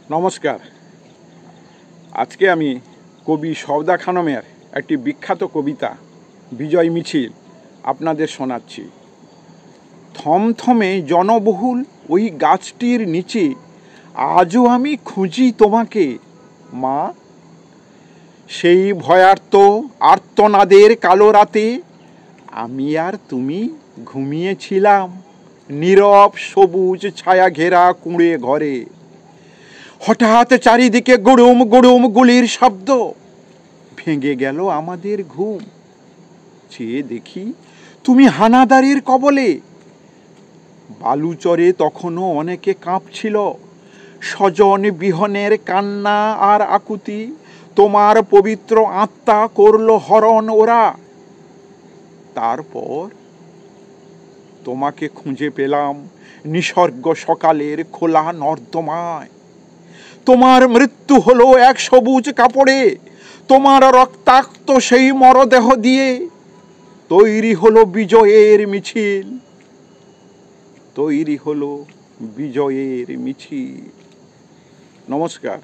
নমস্কার। আজকে আমি কবি সওদা খানমের একটি বিখ্যাত কবিতা বিজয় মিছিল আপনাদের শোনাচ্ছি। থমথমে জনবহুল ওই গাছটির নিচে আজও আমি খুঁজি তোমাকে মা। সেই ভয়ার্ত আর্তনাদের কালো রাতে আমি আর তুমি ঘুমিয়েছিলাম নীরব সবুজ ছায়া ঘেরা কুঁড়ে ঘরে। হঠাৎ চারিদিকে গুড়ুম গুড়ুম গুলির শব্দ, ভেঙে গেল আমাদের ঘুম। চেয়ে দেখি তুমি হানাদারের কবলে। বালুচরে তখনও অনেকে কাঁপছিল, স্বজন বিহনের কান্না আর আকুতি। তোমার পবিত্র আত্মা করল হরণ ওরা। তারপর তোমাকে খুঁজে পেলাম নিসর্গ সকালের খোলা নর্দমায়। তোমার মৃত্যু হলো এক সবুজ কাপড়ে, তোমার রক্তাক্ত সেই মরদেহ দিয়ে তৈরি হলো বিজয়ের মিছিল, তৈরি হলো বিজয়ের মিছিল। নমস্কার।